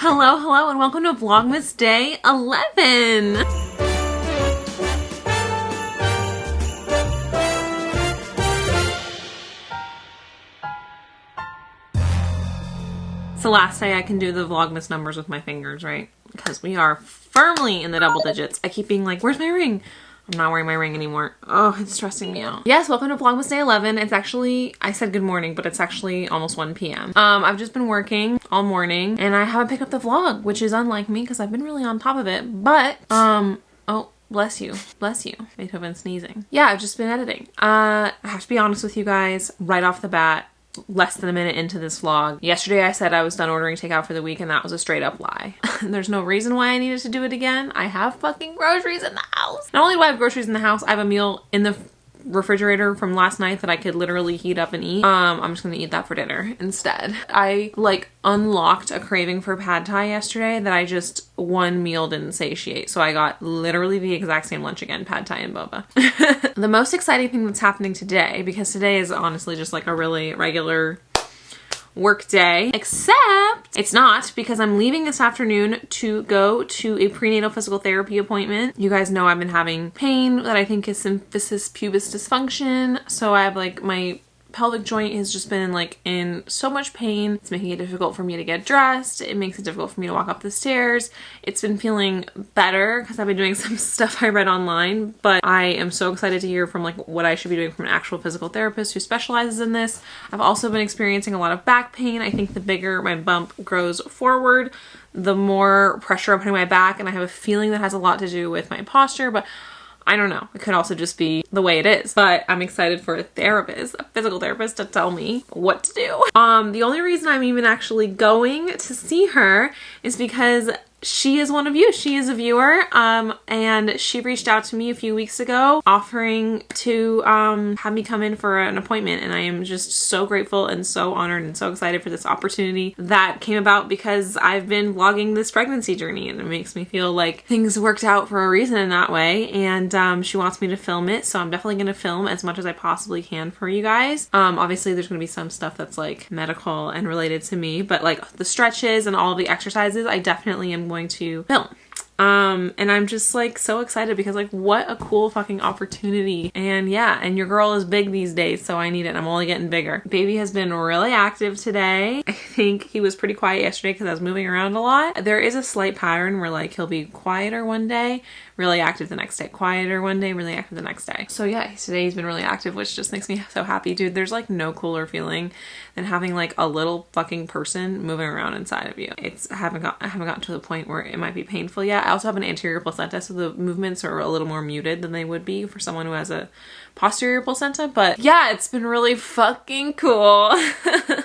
Hello, hello, and welcome to Vlogmas Day 11. It's the last day I can do the Vlogmas numbers with my fingers, right? Because we are firmly in the double digits. I keep being like, where's my ring? I'm not wearing my ring anymore. Oh, it's stressing me out. Yes, welcome to Vlogmas Day 11. It's actually, I said good morning, but it's actually almost 1 p.m. I've just been working all morning and I haven't picked up the vlog, which is unlike me because I've been really on top of it. But, oh, bless you. Bless you. Beethoven sneezing. Yeah, I've just been editing. I have to be honest with you guys right off the bat. Less than a minute into this vlog. Yesterday I said I was done ordering takeout for the week and that was a straight up lie. There's no reason why I needed to do it again. I have fucking groceries in the house. Not only do I have groceries in the house, I have a meal in the refrigerator from last night that I could literally heat up and eat. I'm just gonna eat that for dinner instead. I like unlocked a craving for pad thai yesterday that I just one meal didn't satiate. So I got literally the exact same lunch again, pad thai and boba. The most exciting thing that's happening today, because today is honestly just like a really regular work day, except it's not, because I'm leaving this afternoon to go to a prenatal physical therapy appointment. You guys know I've been having pain that I think is symphysis pubis dysfunction. So I have like my pelvic joint has just been like in so much pain. It's making it difficult for me to get dressed. It makes it difficult for me to walk up the stairs. It's been feeling better because I've been doing some stuff I read online, but I am so excited to hear from like what I should be doing from an actual physical therapist who specializes in this. I've also been experiencing a lot of back pain. I think the bigger my bump grows forward, the more pressure I'm putting on my back, and I have a feeling that has a lot to do with my posture, but I don't know. It could also just be the way it is, but I'm excited for a therapist, a physical therapist, to tell me what to do. The only reason I'm even actually going to see her is because she is one of you. She is a viewer, and she reached out to me a few weeks ago offering to have me come in for an appointment, and I am just so grateful and so honored and so excited for this opportunity that came about because I've been vlogging this pregnancy journey, and it makes me feel like things worked out for a reason in that way, and she wants me to film it, so I'm definitely going to film as much as I possibly can for you guys. Obviously there's going to be some stuff that's like medical and related to me, but like the stretches and all the exercises I definitely am going to film. And I'm just like so excited because like what a cool fucking opportunity. And yeah, and your girl is big these days, so I need it. I'm only getting bigger. Baby has been really active today. I think he was pretty quiet yesterday because I was moving around a lot. There is a slight pattern where like he'll be quieter one day, really active the next day, quieter one day, really active the next day. So yeah, today he's been really active, which just makes me so happy. Dude, there's like no cooler feeling than having like a little fucking person moving around inside of you. I haven't gotten to the point where it might be painful yet. I also have an anterior placenta, so the movements are a little more muted than they would be for someone who has a posterior placenta, but yeah, it's been really fucking cool.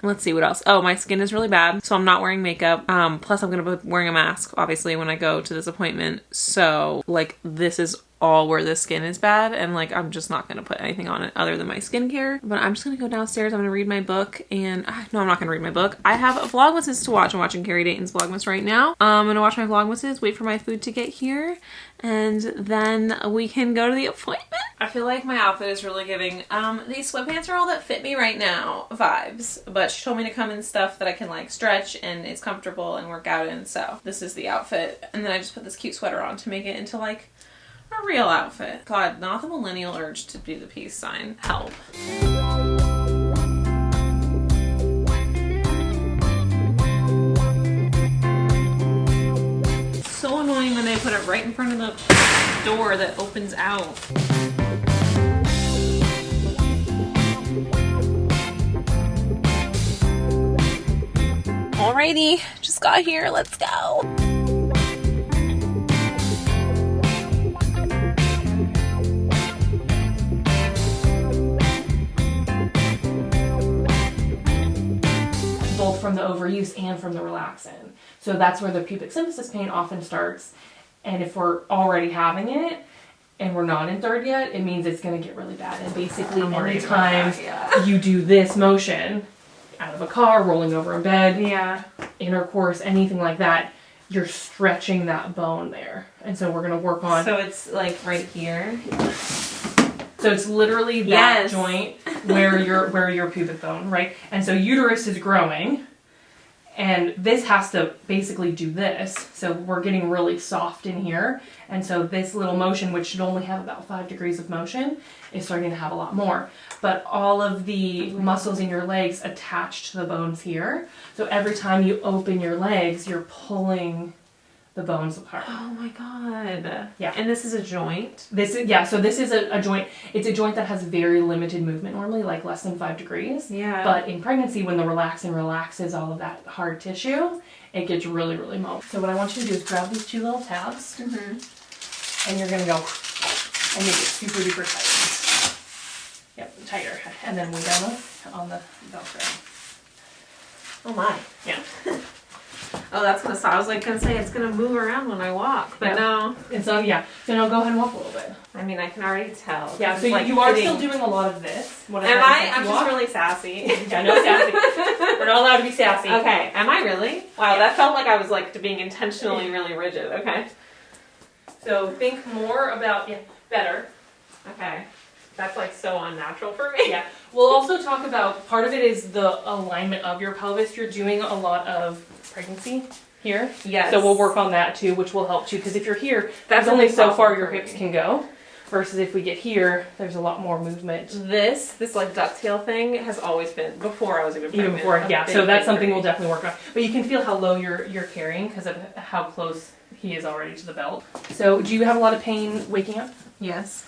Let's see what else. Oh, my skin is really bad, so I'm not wearing makeup. Plus I'm gonna be wearing a mask, obviously, when I go to this appointment. So like this is all where the skin is bad, and like I'm just not gonna put anything on it other than my skincare. But I'm just gonna go downstairs, I'm gonna read my book, and no, I'm not gonna read my book. I have Vlogmases to watch. I'm watching Carrie Dayton's Vlogmas right now. I'm gonna watch my Vlogmases, wait for my food to get here, and then we can go to the appointment. I feel like my outfit is really giving these sweatpants are all that fit me right now vibes, but she told me to come in stuff that I can like stretch and it's comfortable and work out in, so this is the outfit. And then I just put this cute sweater on to make it into like a real outfit. God, not the millennial urge to do the peace sign. Help. So annoying when they put it right in front of the door that opens out. Alrighty, just got here, let's go. Both from the overuse and from the relaxin. So that's where the pubic symphysis pain often starts. And if we're already having it and we're not in third yet, it means it's gonna get really bad. And basically anytime you do this motion out of a car, rolling over in bed, intercourse, anything like that, you're stretching that bone there. And so we're gonna work on. So it's like right here. So it's literally that joint where your pubic bone, right? And so uterus is growing And this has to basically do this. So we're getting really soft in here. And so this little motion, which should only have about 5 degrees of motion, is starting to have a lot more. But all of the muscles in your legs attach to the bones here. So every time you open your legs, you're pulling the bones apart. Oh my god. Yeah. And this is a joint? This is, so this is a joint. It's a joint that has very limited movement normally, like less than 5 degrees. Yeah. But in pregnancy, when the relaxin relaxes all of that hard tissue, it gets really, really mobile. So what I want you to do is grab these 2 little tabs, and you're gonna go and make it super duper tight. Yep, tighter. And then we down on the Velcro. Oh my. Yeah. Oh, that's gonna stop. I was like gonna say it's gonna move around when I walk, but no. And so yeah, so now go ahead and walk a little bit. I mean, I can already tell. Yeah, so like you are still doing a lot of this. Am I? I'm just really sassy. Yeah, no sassy. We're not allowed to be sassy. Okay, am I really? Wow, that felt like I was like being intentionally really rigid. Okay. So think more about, better. Okay. That's like so unnatural for me. Yeah. We'll also talk about, part of it is the alignment of your pelvis. You're doing a lot of pregnancy here. Yes. So we'll work on that too, which will help too. Because if you're here, that's only so far your for hips me. can go. Versus if we get here, there's a lot more movement. This like ducktail thing has always been, before I was even pregnant. Even before, yeah. So that's something we'll definitely work on. But you can feel how low you're carrying because of how close he is already to the belt. So do you have a lot of pain waking up? Yes.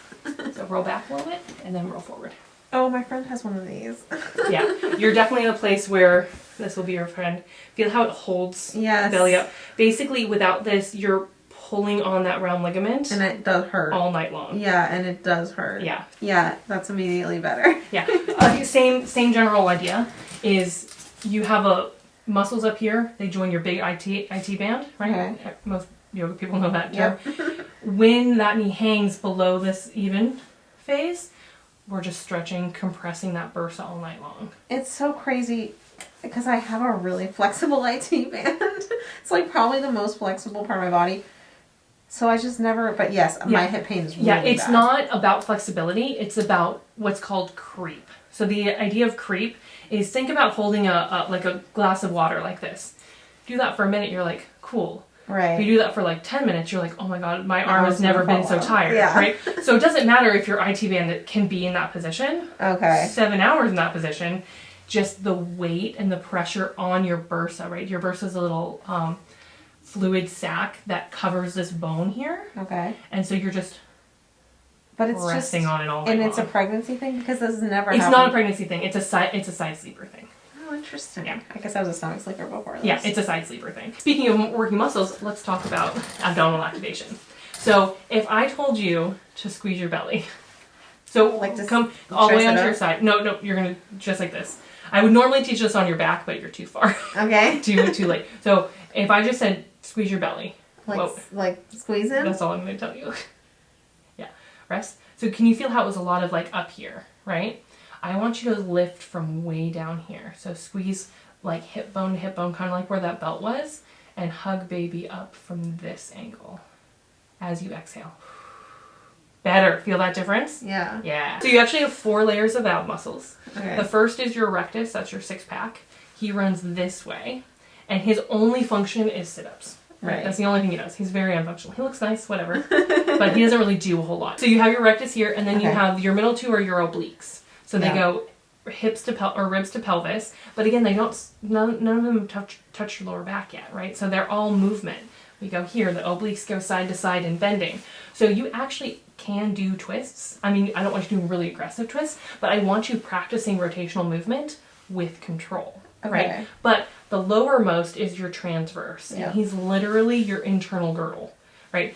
So roll back a little bit and then roll forward. Oh, my friend has one of these. Yeah, you're definitely in a place where this will be your friend. Feel how it holds the belly up. Basically, without this, you're pulling on that round ligament. And it does hurt. All night long. Yeah, and it does hurt. Yeah. Yeah, that's immediately better. Yeah. Same general idea is you have muscles up here. They join your big IT band, right? Okay. Most yoga people know that term. Yep. When that knee hangs below this even phase, we're just stretching, compressing that bursa all night long. It's so crazy because I have a really flexible IT band. It's like probably the most flexible part of my body. So I just never, but yes, my hip pain is really bad. It's not about flexibility. It's about what's called creep. So the idea of creep is, think about holding like a glass of water like this. Do that for a minute, you're like, cool. Right. If you do that for like 10 minutes, you're like, oh my god, my arm has never been so tired, yeah. right? So it doesn't matter if your IT band can be in that position. Okay. 7 hours in that position. Just the weight and the pressure on your bursa, right? Your bursa is a little fluid sac that covers this bone here. Okay. And so you're just resting on it all night And it's long. a pregnancy thing? Because this has never It's happened. not a pregnancy thing. It's a side sleeper thing. Oh, interesting. Yeah. I guess I was a stomach sleeper before this. Yeah, it's a side sleeper thing. Speaking of working muscles, let's talk about abdominal activation. So if I told you to squeeze your belly, so Like to come all the way onto up? your side. No, you're gonna just like this. I would normally teach this on your back, but you're too far. Okay. too late. So if I just said squeeze your belly, Like squeeze him? that's all I'm gonna tell you. Yeah, rest. So can you feel how it was a lot of like up here, right? I want you to lift from way down here. So squeeze like hip bone to hip bone, kind of like where that belt was, and hug baby up from this angle as you exhale. Better. Feel that difference? Yeah. Yeah. So you actually have 4 layers of ab muscles. Okay. The first is your rectus, that's your 6-pack. He runs this way, and his only function is sit-ups. Right. That's the only thing he does. He's very unfunctional. He looks nice, whatever, but he doesn't really do a whole lot. So you have your rectus here, and then you have your middle 2 are your obliques. So they go hips to or ribs to pelvis, but again, they don't. None of them touch your lower back yet, right? So they're all movement. We go here. The obliques go side to side and bending. So you actually can do twists. I mean, I don't want you doing really aggressive twists, but I want you practicing rotational movement with control, right? But the lowermost is your transverse, and he's literally your internal girdle, right?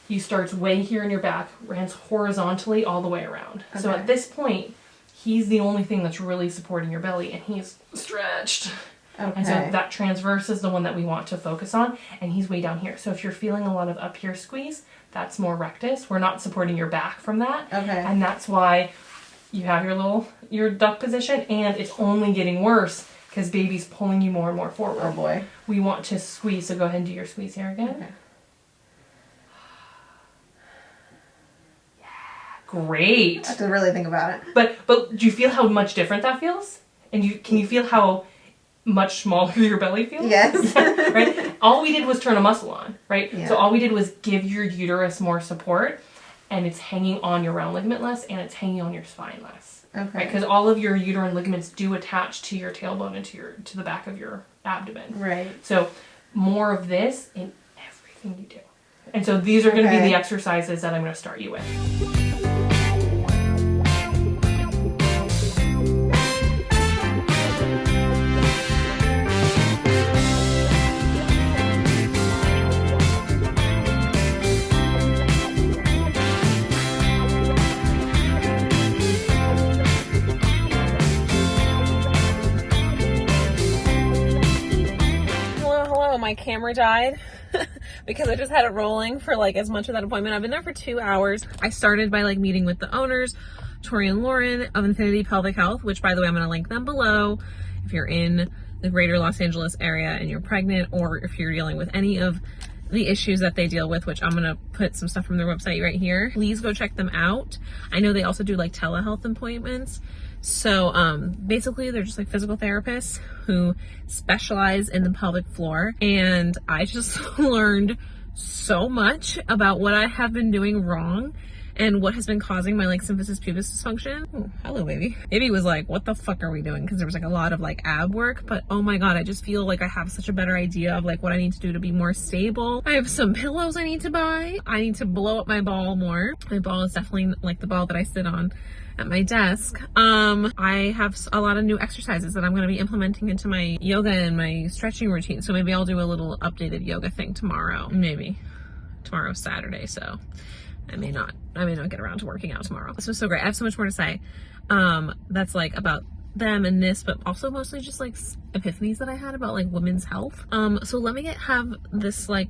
He starts way here in your back, runs horizontally all the way around. So at this point, he's the only thing that's really supporting your belly, and he's stretched. And so that transverse is the one that we want to focus on, and he's way down here. So if you're feeling a lot of up here squeeze, that's more rectus. We're not supporting your back from that. And that's why you have your duck position, and it's only getting worse because baby's pulling you more and more forward. Oh boy. We want to squeeze, so go ahead and do your squeeze here again. Great. I have to really think about it. But do you feel how much different that feels? And can you feel how much smaller your belly feels. Yes. Yeah, right? All we did was turn a muscle on, right? Yeah. So all we did was give your uterus more support, and it's hanging on your round ligament less, and it's hanging on your spine less. Okay. Right? Because all of your uterine ligaments do attach to your tailbone and to the back of your abdomen. Right. So more of this in everything you do. And so these are going to be the exercises that I'm going to start you with. My camera died because I just had it rolling for like as much of that appointment. I've been there for 2 hours. I started by like meeting with the owners, Tori and Lauren of Infinity Pelvic Health, which by the way, I'm going to link them below if you're in the greater Los Angeles area and you're pregnant, or if you're dealing with any of the issues that they deal with, which I'm going to put some stuff from their website right here. Please go check them out. I know they also do like telehealth appointments. So basically they're just like physical therapists who specialize in the pelvic floor, and I just learned so much about what I have been doing wrong and what has been causing my like symphysis pubis dysfunction. Oh, hello baby. Baby was like, what the fuck are we doing? Because there was like a lot of like ab work, but oh my god, I just feel like I have such a better idea of like what I need to do to be more stable. I have some pillows I need to buy. I need to blow up my ball more. My ball is definitely like the ball that I sit on at my desk. I have a lot of new exercises that I'm going to be implementing into my yoga and my stretching routine. So maybe I'll do a little updated yoga thing tomorrow. Maybe. Tomorrow's Saturday, so I may not get around to working out tomorrow. This was so great. I have so much more to say. That's like about them and this, but also mostly just like epiphanies that I had about like women's health. So let me have this like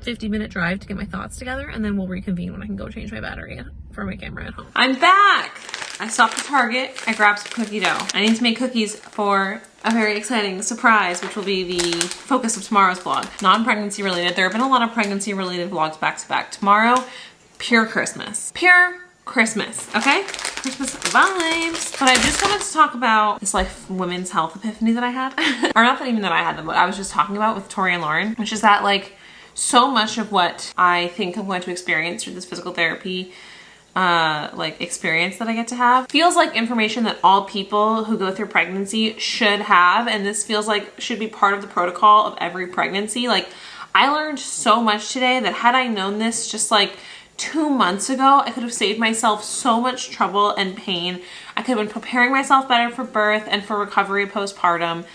50-minute drive to get my thoughts together, and then we'll reconvene when I can go change my battery for my camera at home. I'm back! I stopped at Target. I grabbed some cookie dough. I need to make cookies for a very exciting surprise, which will be the focus of tomorrow's vlog. Non-pregnancy related. There have been a lot of pregnancy related vlogs back to back. Tomorrow, pure Christmas. Pure Christmas, okay? Christmas vibes. But I just wanted to talk about this like women's health epiphany that I had. Or not that even that I had them, but I was just talking about with Tori and Lauren, which is that like so much of what I think I'm going to experience through this physical therapy like experience that I get to have feels like information that all people who go through pregnancy should have, and this feels like should be part of the protocol of every pregnancy. Like I learned so much today that had I known this just like 2 months ago, I could have saved myself so much trouble and pain. I could have been preparing myself better for birth and for recovery postpartum.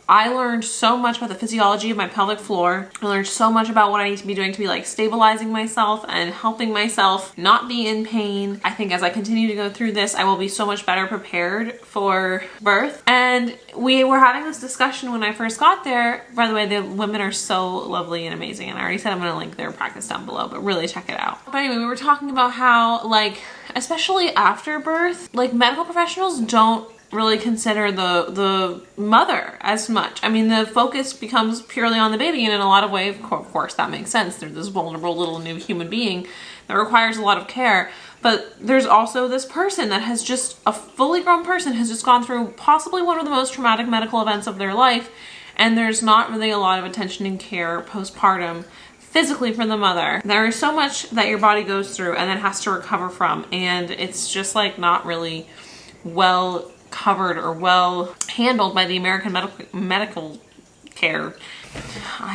I learned so much about the physiology of my pelvic floor. I learned so much about what I need to be doing to be like stabilizing myself and helping myself not be in pain. I think as I continue to go through this, I will be so much better prepared for birth. And we were having this discussion when I first got there. By the way, the women are so lovely and amazing. And I already said I'm gonna link their practice down below, but really check it out. But anyway, we were talking about how like, especially after birth, like medical professionals don't really consider the mother as much. I mean, the focus becomes purely on the baby, and in a lot of ways, of course, that makes sense. They're this vulnerable little new human being that requires a lot of care. But there's also this person that has just, a fully grown person has just gone through possibly one of the most traumatic medical events of their life, and there's not really a lot of attention and care postpartum physically for the mother. There is so much that your body goes through and then has to recover from, and it's just like not really well covered or well handled by the American medical care.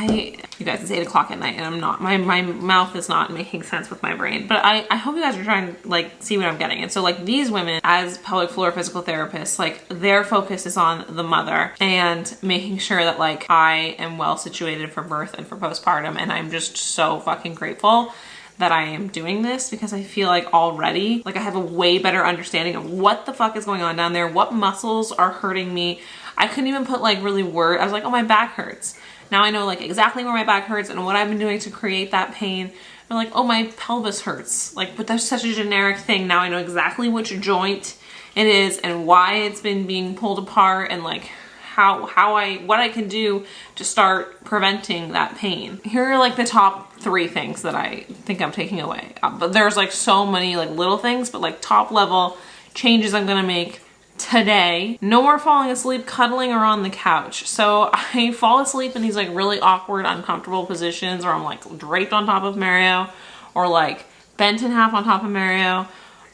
You guys, it's 8 o'clock at night and I'm not, my mouth is not making sense with my brain, but I hope you guys are trying to like see what I'm getting. And so like these women as pelvic floor physical therapists, like their focus is on the mother and making sure that like I am well situated for birth and for postpartum. And I'm just so fucking grateful that I am doing this, because I feel like already like I have a way better understanding of what the fuck is going on down there, what muscles are hurting me. I couldn't even put like really word. I was like, oh, my back hurts. Now I know like exactly where my back hurts and what I've been doing to create that pain. I'm like, oh, my pelvis hurts. Like, but that's such a generic thing. Now I know exactly which joint it is and why it's been being pulled apart, and like what I can do to start preventing that pain. Here are like the top 3 things that I think I'm taking away. But there's like so many like little things, but like top level changes I'm gonna make today. No more falling asleep cuddling or on the couch. So I fall asleep in these like really awkward, uncomfortable positions where I'm like draped on top of Mario or like bent in half on top of Mario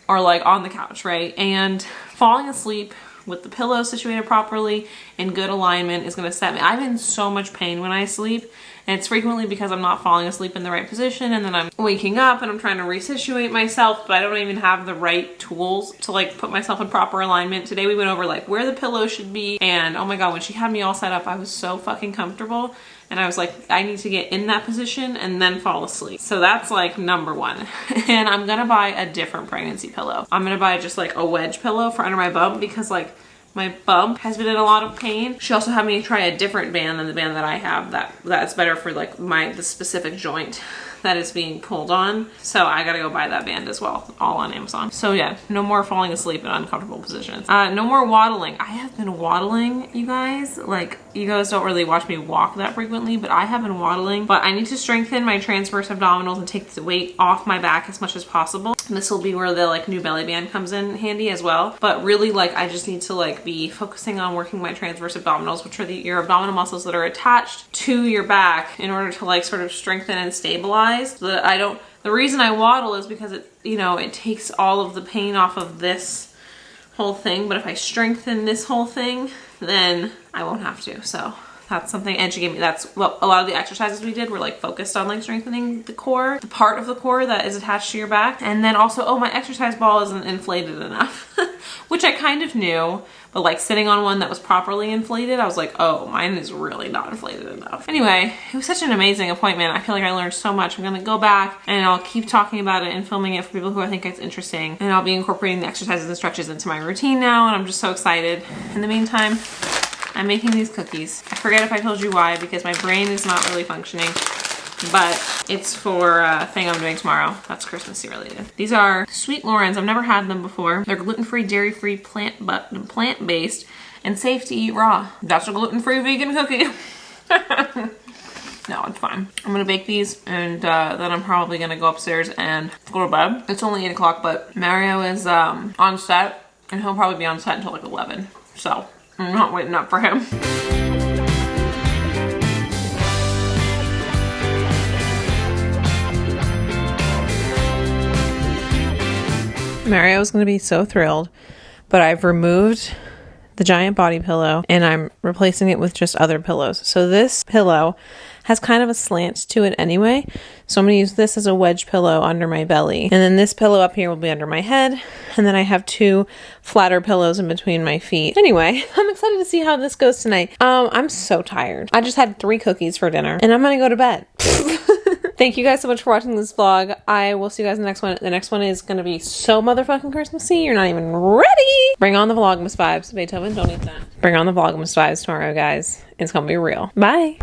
or like on the couch, right? And falling asleep with the pillow situated properly in good alignment is gonna set me. I'm in so much pain when I sleep, and it's frequently because I'm not falling asleep in the right position, and then I'm waking up and I'm trying to resituate myself, but I don't even have the right tools to like put myself in proper alignment. Today we went over like where the pillow should be, and oh my god, when she had me all set up, I was so fucking comfortable. And I was like, I need to get in that position and then fall asleep. So that's like number one. And I'm gonna buy a different pregnancy pillow. I'm gonna buy just like a wedge pillow for under my bum because like my bump has been in a lot of pain. She also had me try a different band than the band that I have that's better for like the specific joint that is being pulled on. So I gotta go buy that band as well, all on Amazon. So yeah, no more falling asleep in uncomfortable positions. No more waddling. I have been waddling, you guys. Like, you guys don't really watch me walk that frequently, but I have been waddling. But I need to strengthen my transverse abdominals and take the weight off my back as much as possible. And this will be where the like new belly band comes in handy as well. But really, like, I just need to like be focusing on working my transverse abdominals, which are your abdominal muscles that are attached to your back in order to like sort of strengthen and stabilize. So that I don't, the reason I waddle is because it, you know, it takes all of the pain off of this whole thing. But if I strengthen this whole thing, then I won't have to. So that's something, and she gave me, that's what a lot of the exercises we did were like focused on like strengthening the core, the part of the core that is attached to your back. And then also, oh, my exercise ball isn't inflated enough, which I kind of knew, but like sitting on one that was properly inflated, I was like, oh, mine is really not inflated enough. Anyway, it was such an amazing appointment. I feel like I learned so much. I'm gonna go back and I'll keep talking about it and filming it for people who I think it's interesting. And I'll be incorporating the exercises and stretches into my routine now, and I'm just so excited. In the meantime, I'm making these cookies. I forget if I told you why, because my brain is not really functioning, but it's for a thing I'm doing tomorrow. That's Christmassy related. These are Sweet Loren's. I've never had them before. They're gluten-free, dairy-free, plant-based, and safe to eat raw. That's a gluten-free vegan cookie. No, it's fine. I'm gonna bake these, and then I'm probably gonna go upstairs and go to bed. It's only 8 o'clock, but Mario is on set, and he'll probably be on set until like 11. So I'm not waiting up for him. Mario is going to be so thrilled, but I've removed the giant body pillow and I'm replacing it with just other pillows. So this pillow has kind of a slant to it anyway. So I'm going to use this as a wedge pillow under my belly. And then this pillow up here will be under my head. And then I have 2 flatter pillows in between my feet. Anyway, I'm excited to see how this goes tonight. I'm so tired. I just had 3 cookies for dinner and I'm going to go to bed. Thank you guys so much for watching this vlog. I will see you guys in the next one. The next one is going to be so motherfucking Christmassy. You're not even ready. Bring on the Vlogmas vibes. Beethoven, don't eat that. Bring on the Vlogmas vibes tomorrow, guys. It's going to be real. Bye.